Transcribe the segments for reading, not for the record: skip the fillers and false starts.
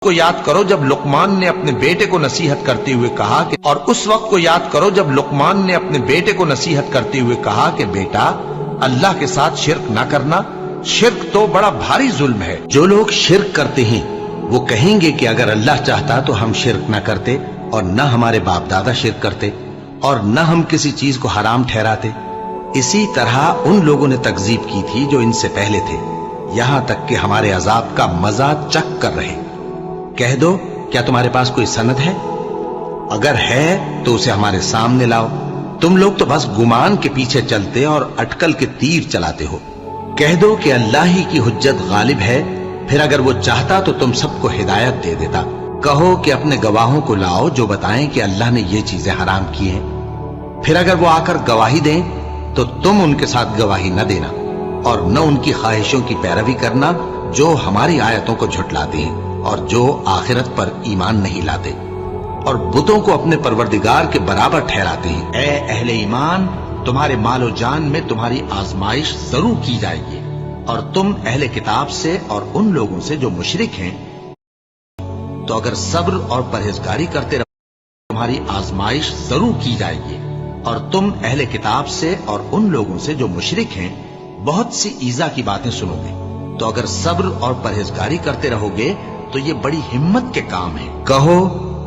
کو याद करो जब लुकमान ने अपने बेटे को नसीहत करते हुए कहा कि और उस वक्त को याद करो जब लुकमान ने अपने बेटे को नसीहत करते हुए कहा कि बेटा अल्लाह के साथ शिर्क ना करना, शिर्क तो बड़ा भारी जुल्म है। जो लोग शिर्क करते हैं वो कहेंगे कि अगर अल्लाह चाहता तो हम शिर्क ना करते और न हमारे बाप दादा शिर्क करते और न हम किसी चीज को हराम ठहराते। इसी तरह उन लोगों ने तकजीब की थी जो इनसे पहले थे, यहां तक कि हमारे अजाब का मजा चख कर रहे। कह दो, क्या तुम्हारे पास कोई सनद है? अगर है तो उसे हमारे सामने लाओ। तुम लोग तो बस गुमान के पीछे चलते और अटकल के तीर चलाते हो। कह दो कि अल्लाह ही की हुज्जत गालिब है, फिर अगर वो चाहता तो तुम सबको हिदायत दे देता। कहो कि अपने गवाहों को लाओ जो बताएं कि अल्लाह ने ये चीजें हराम की हैं। फिर अगर वो आकर गवाही दें तो तुम उनके साथ गवाही न देना और न उनकी ख्वाहिशों की पैरवी करना जो हमारी आयतों को झुठलाते हैं और जो आखिरत पर ईमान नहीं लाते और बुतों को अपने परवरदिगार के बराबर ठहराते हैं। ए अहले ईमान, तुम्हारे मालो जान में तुम्हारी आजमाइश जरूर की जाएगी और तुम अहले किताब से और उन लोगों से जो मुशरिक हैं तो अगर सब्र और परहेजगारी करते रहो तुम्हारी आजमाइश जरूर की जाएगी और तुम अहले किताब से और उन लोगों से जो मुशरिक हैं बहुत सी ईजा की बातें सुनोगे। तो अगर सब्र और परहेजगारी करते रहोगे तो ये बड़ी हिम्मत के काम है। कहो,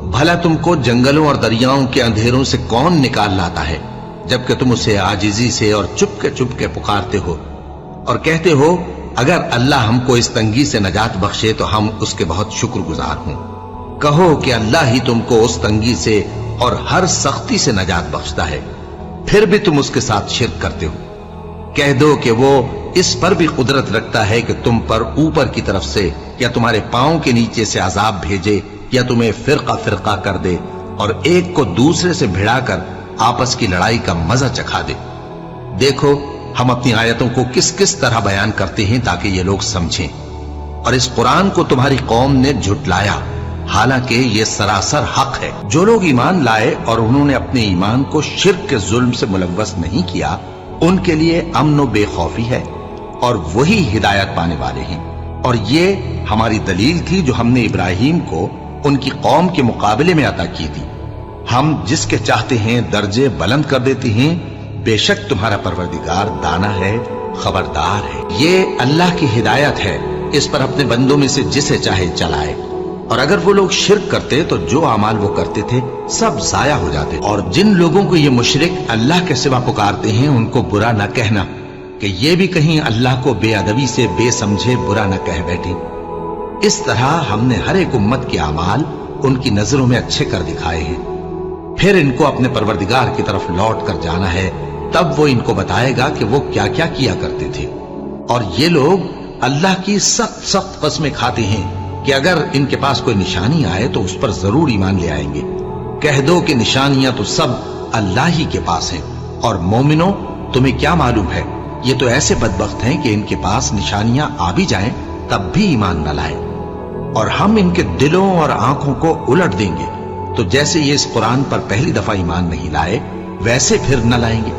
भला तुमको जंगलों और दरियाओं के अंधेरों से कौन निकाल लाता है जबकि तुम उसे आजिजी से और चुपके पुकारते हो और कहते हो अगर अल्लाह हमको इस तंगी से नजात बख्शे तो हम उसके बहुत शुक्रगुजार हों। कहो कि अल्लाह ही तुमको उस तंगी से और हर सख्ती से नजात बख्शता है, फिर भी तुम उसके साथ शिर्क करते हो। कह दो कि वो इस पर भी कुदरत रखता है कि तुम पर ऊपर की तरफ से या तुम्हारे पांव के नीचे से अजाब भेजे या तुम्हें फिरका कर दे और एक को दूसरे से भिड़ाकर आपस की लड़ाई का मजा चखा दे। देखो हम अपनी आयतों को किस किस तरह बयान करते हैं ताकि ये लोग समझें। और इस कुरान को तुम्हारी कौम ने झुटलाया, हालांकि ये सरासर हक है। जो लोग ईमान लाए और उन्होंने अपने ईमान को शिर्क के जुल्म से मुलव्वस नहीं किया उनके लिए अमन व बेखौफी है और वही हिदायत पाने वाले हैं। और ये हमारी दलील थी जो हमने इब्राहिम को उनकी कौम के मुकाबले में अता की थी। हम जिसके चाहते हैं दर्जे बुलंद कर देते हैं, बेशक तुम्हारा परवरदिगार दाना है, खबरदार है। ये अल्लाह की हिदायत है, इस पर अपने बंदों में से जिसे चाहे चलाए। और अगर वो लोग शिर्क करते तो जो अमाल वो करते थे सब जाया हो जाते। और जिन लोगों को ये मुशरिक अल्लाह के सिवा पुकारते हैं उनको बुरा न कहना कि ये भी कहीं अल्लाह को बेअदबी से बेसमझे बुरा न कह बैठे। इस तरह हमने हर एक उम्मत के अमाल उनकी नजरों में अच्छे कर दिखाए हैं। फिर इनको अपने परवरदिगार की तरफ लौट कर जाना है, तब वो इनको बताएगा कि वो क्या क्या किया करते थे। और ये लोग अल्लाह की सख्त सख्त कसमें खाते हैं कि अगर इनके पास कोई निशानी आए तो उस पर जरूर ईमान ले आएंगे। कह दो कि निशानियां तो सब अल्लाह ही के पास हैं और मोमिनो तुम्हें क्या मालूम है, ये तो ऐसे बदबख्त हैं कि इनके पास निशानियां आ भी जाएं तब भी ईमान न लाए। और हम इनके दिलों और आंखों को उलट देंगे, तो जैसे ये इस कुरान पर पहली दफा ईमान नहीं लाए वैसे फिर न लाएंगे।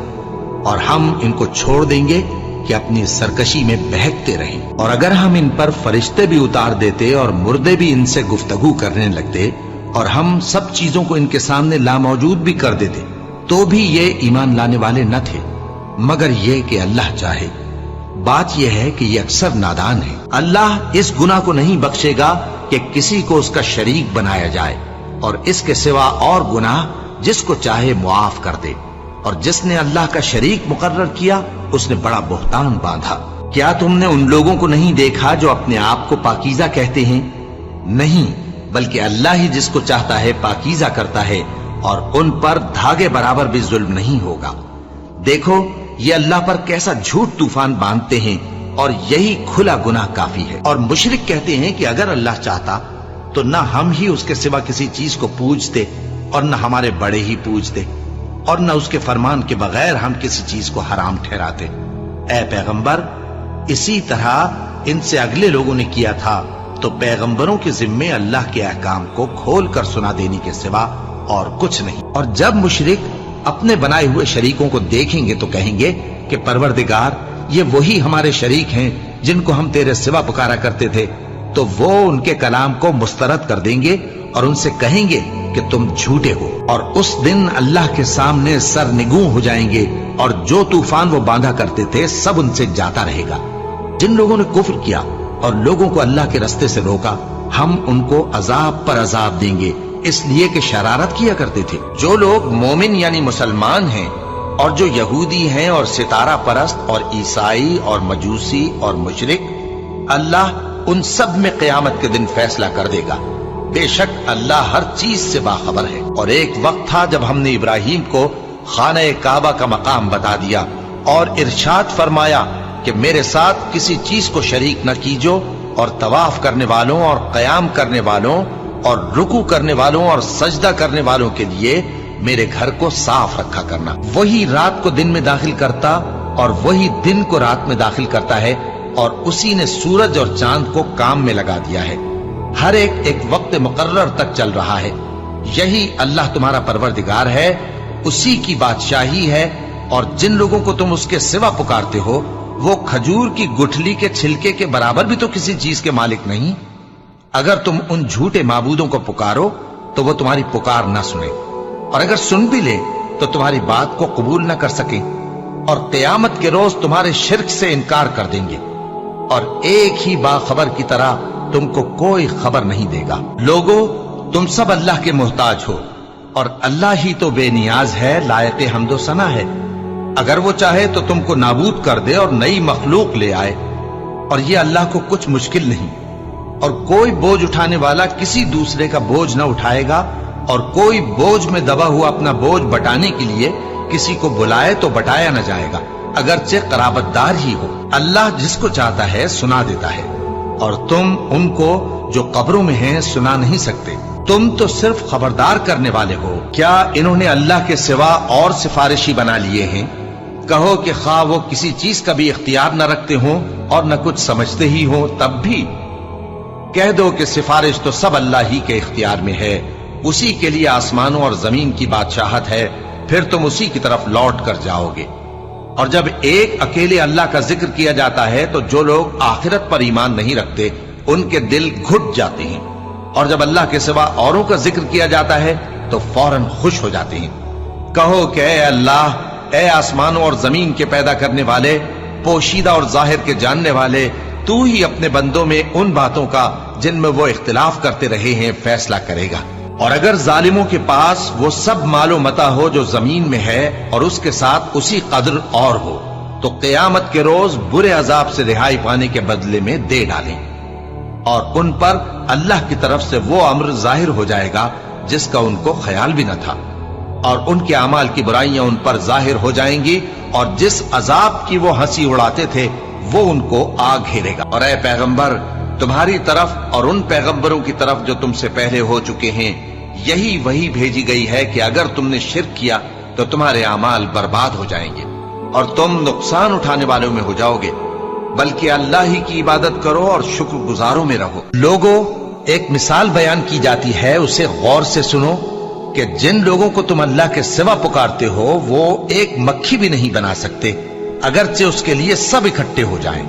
और हम इनको छोड़ देंगे कि अपनी सरकशी में बहकते रहें। और अगर हम इन पर फरिश्ते भी उतार देते और मुर्दे भी इनसे गुफ्तगू करने लगते और हम सब चीजों को इनके सामने लामौजूद भी कर देते तो भी ये ईमान लाने वाले न थे, मगर ये कि अल्लाह चाहे। बात यह है कि ये अक्सर नादान है। अल्लाह इस गुनाह को नहीं बख्शेगा कि किसी को उसका शरीक बनाया जाए और इसके सिवा और गुनाह जिसको चाहे मुआफ कर दे। और जिसने अल्लाह का शरीक मुकर्रर किया उसने बड़ा बुहतान बांधा। क्या तुमने उन लोगों को नहीं देखा जो अपने आप को पाकीज़ा कहते हैं? नहीं, बल्कि अल्लाह ही जिसको चाहता है पाकीज़ा करता है और उन पर धागे बराबर भी जुल्म नहीं होगा। देखो ये अल्लाह पर कैसा झूठ तूफान बांधते हैं और यही खुला गुनाह काफी है। और मुशरिक कहते हैं कि अगर अल्लाह चाहता तो न हम ही उसके सिवा किसी चीज को पूजते और न हमारे बड़े ही पूजते और न उसके फरमान के बगैर हम किसी चीज को हराम ठहराते। ऐ पैगंबर, इसी तरह इनसे अगले लोगों ने किया था, तो पैगंबरों के जिम्मे अल्लाह के अहकाम को खोल कर सुना देने के सिवा और कुछ नहीं। और जब मुशरिक अपने बनाए हुए शरीकों को देखेंगे तो कहेंगे कि परवरदिगार, ये वही हमारे शरीक हैं जिनको हम तेरे सिवा पुकारा करते थे। تو وہ ان کے کلام کو مسترد کر دیں گے اور ان سے کہیں گے کہ تم جھوٹے ہو، اور اس دن اللہ کے سامنے سرنگوں ہو جائیں گے، اور جو طوفان وہ باندھا کرتے تھے سب ان سے جاتا رہے گا۔ جن لوگوں نے کفر کیا اور لوگوں کو اللہ کے رستے سے روکا، ہم ان کو عذاب پر عذاب دیں گے، اس لیے کہ شرارت کیا کرتے تھے۔ جو لوگ مومن یعنی مسلمان ہیں اور جو یہودی ہیں اور ستارہ پرست اور عیسائی اور مجوسی اور مشرک، اللہ ان سب میں قیامت کے دن فیصلہ کر دے گا۔ بے شک اللہ ہر چیز سے باخبر ہے۔ اور ایک وقت تھا جب ہم نے ابراہیم کو خانہ کعبہ کا مقام بتا دیا اور ارشاد فرمایا کہ میرے ساتھ کسی چیز کو شریک نہ کیجو، اور طواف کرنے والوں اور قیام کرنے والوں اور رکوع کرنے والوں اور سجدہ کرنے والوں کے لیے میرے گھر کو صاف رکھا کرنا۔ وہی رات کو دن میں داخل کرتا اور وہی دن کو رات میں داخل کرتا ہے، اور اسی نے سورج اور چاند کو کام میں لگا دیا ہے، ہر ایک وقت مقرر تک چل رہا ہے۔ یہی اللہ تمہارا پروردگار ہے، اسی کی بادشاہی ہے، اور جن لوگوں کو تم اس کے سوا پکارتے ہو وہ کھجور کی گٹھلی کے چھلکے کے برابر بھی تو کسی چیز کے مالک نہیں۔ اگر تم ان جھوٹے معبودوں کو پکارو تو وہ تمہاری پکار نہ سنے، اور اگر سن بھی لے تو تمہاری بات کو قبول نہ کر سکیں، اور قیامت کے روز تمہارے شرک سے انکار کر دیں گے، اور ایک ہی باخبر کی طرح تم کو کوئی خبر نہیں دے گا۔ لوگو، تم سب اللہ کے محتاج ہو، اور اللہ ہی تو بے نیاز ہے، لائق حمد و ثنا ہے۔ اگر وہ چاہے تو تم کو نابود کر دے اور نئی مخلوق لے آئے، اور یہ اللہ کو کچھ مشکل نہیں۔ اور کوئی بوجھ اٹھانے والا کسی دوسرے کا بوجھ نہ اٹھائے گا، اور کوئی بوجھ میں دبا ہوا اپنا بوجھ بٹانے کے لیے کسی کو بلائے تو بٹایا نہ جائے گا، اگرچہ قرابت دار ہی ہو۔ اللہ جس کو چاہتا ہے سنا دیتا ہے، اور تم ان کو جو قبروں میں ہیں سنا نہیں سکتے، تم تو صرف خبردار کرنے والے ہو۔ کیا انہوں نے اللہ کے سوا اور سفارشی بنا لیے ہیں؟ کہو کہ خواہ وہ کسی چیز کا بھی اختیار نہ رکھتے ہوں اور نہ کچھ سمجھتے ہی ہوں، تب بھی کہہ دو کہ سفارش تو سب اللہ ہی کے اختیار میں ہے، اسی کے لیے آسمانوں اور زمین کی بادشاہت ہے، پھر تم اسی کی طرف لوٹ کر جاؤ گے۔ اور جب ایک اکیلے اللہ کا ذکر کیا جاتا ہے تو جو لوگ آخرت پر ایمان نہیں رکھتے ان کے دل گھٹ جاتے ہیں، اور جب اللہ کے سوا اوروں کا ذکر کیا جاتا ہے تو فوراً خوش ہو جاتے ہیں۔ کہو کہ اے اللہ، اے آسمانوں اور زمین کے پیدا کرنے والے، پوشیدہ اور ظاہر کے جاننے والے، تو ہی اپنے بندوں میں ان باتوں کا جن میں وہ اختلاف کرتے رہے ہیں فیصلہ کرے گا۔ اور اگر ظالموں کے پاس وہ سب مال و متاع ہو جو زمین میں ہے اور اس کے ساتھ اسی قدر اور ہو، تو قیامت کے روز برے عذاب سے رہائی پانے کے بدلے میں دے ڈالیں، اور ان پر اللہ کی طرف سے وہ امر ظاہر ہو جائے گا جس کا ان کو خیال بھی نہ تھا، اور ان کے اعمال کی برائیاں ان پر ظاہر ہو جائیں گی، اور جس عذاب کی وہ ہنسی اڑاتے تھے وہ ان کو آ گھیرے گا۔ اور اے پیغمبر، تمہاری طرف اور ان پیغمبروں کی طرف جو تم سے پہلے ہو چکے ہیں یہی وہی بھیجی گئی ہے کہ اگر تم نے شرک کیا تو تمہارے اعمال برباد ہو جائیں گے اور تم نقصان اٹھانے والوں میں ہو جاؤ گے، بلکہ اللہ ہی کی عبادت کرو اور شکر گزاروں میں رہو۔ لوگوں، ایک مثال بیان کی جاتی ہے، اسے غور سے سنو کہ جن لوگوں کو تم اللہ کے سوا پکارتے ہو وہ ایک مکھی بھی نہیں بنا سکتے، اگرچہ اس کے لیے سب اکٹھے ہو جائیں،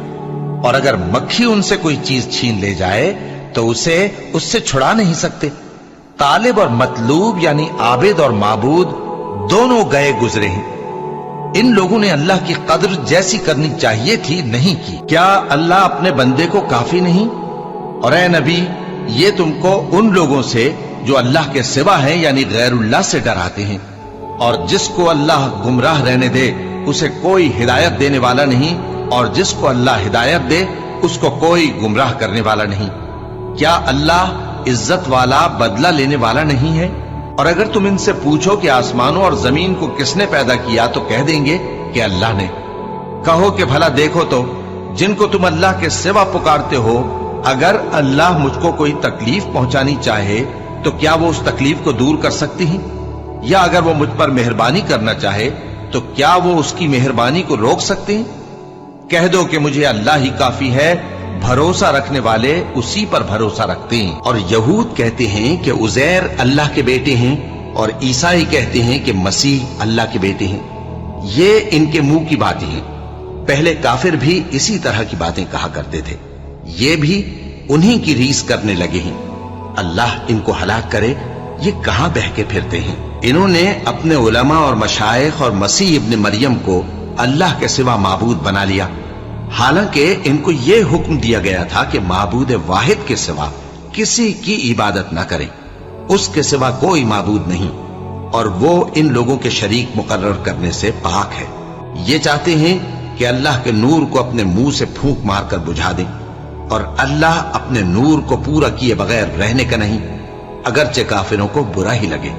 اور اگر مکھی ان سے کوئی چیز چھین لے جائے تو اسے اس سے چھڑا نہیں سکتے۔ طالب اور مطلوب یعنی عابد اور معبود دونوں گئے گزرے ہیں، ان لوگوں نے اللہ کی قدر جیسی کرنی چاہیے تھی نہیں کی۔ کیا اللہ اپنے بندے کو کافی نہیں؟ اور اے نبی، یہ تم کو ان لوگوں سے جو اللہ کے سوا ہیں یعنی غیر اللہ سے ڈراتے ہیں، اور جس کو اللہ گمراہ رہنے دے اسے کوئی ہدایت دینے والا نہیں، اور جس کو اللہ ہدایت دے اس کو کوئی گمراہ کرنے والا نہیں۔ کیا اللہ عزت والا، بدلہ لینے والا نہیں ہے؟ اور اگر تم ان سے پوچھو کہ آسمانوں اور زمین کو کس نے پیدا کیا تو کہہ دیں گے کہ اللہ نے۔ کہو کہ بھلا دیکھو تو جن کو تم اللہ کے سوا پکارتے ہو، اگر اللہ مجھ کو کوئی تکلیف پہنچانی چاہے تو کیا وہ اس تکلیف کو دور کر سکتی ہیں؟ یا اگر وہ مجھ پر مہربانی کرنا چاہے تو کیا وہ اس کی مہربانی کو روک سکتے ہیں؟ کہہ دو کہ مجھے اللہ ہی کافی ہے، بھروسہ رکھنے والے اسی پر بھروسہ رکھتے ہیں۔ اور یہود کہتے ہیں کہ عزیر اللہ کے بیٹے ہیں، اور عیسائی کہتے ہیں کہ مسیح اللہ کے بیٹے ہیں۔ یہ ان کے منہ کی باتیں ہیں، پہلے کافر بھی اسی طرح کی باتیں کہا کرتے تھے۔ یہ بھی उन्हीं की रीस करने लगे हैं। अल्लाह इनको हलाक करे, ये कहां बहके फिरते हैं। इन्होंने अपने उलमा और मशाइख और मसीह इब्न मरियम को अल्लाह के सिवा माबूद बना लिया, हालांकि इनको यह हुक्म दिया गया था कि माबूद वाहिद के सिवा किसी की इबादत न करें, उसके सिवा कोई माबूद नहीं, और वो इन लोगों के शरीक मुकर्रर करने से पाक है। ये चाहते हैं कि अल्लाह के नूर को अपने मुंह से फूंक मारकर बुझा दें, और अल्लाह अपने नूर को पूरा किए बगैर रहने का नहीं, अगरचे काफिरों को बुरा ही लगे।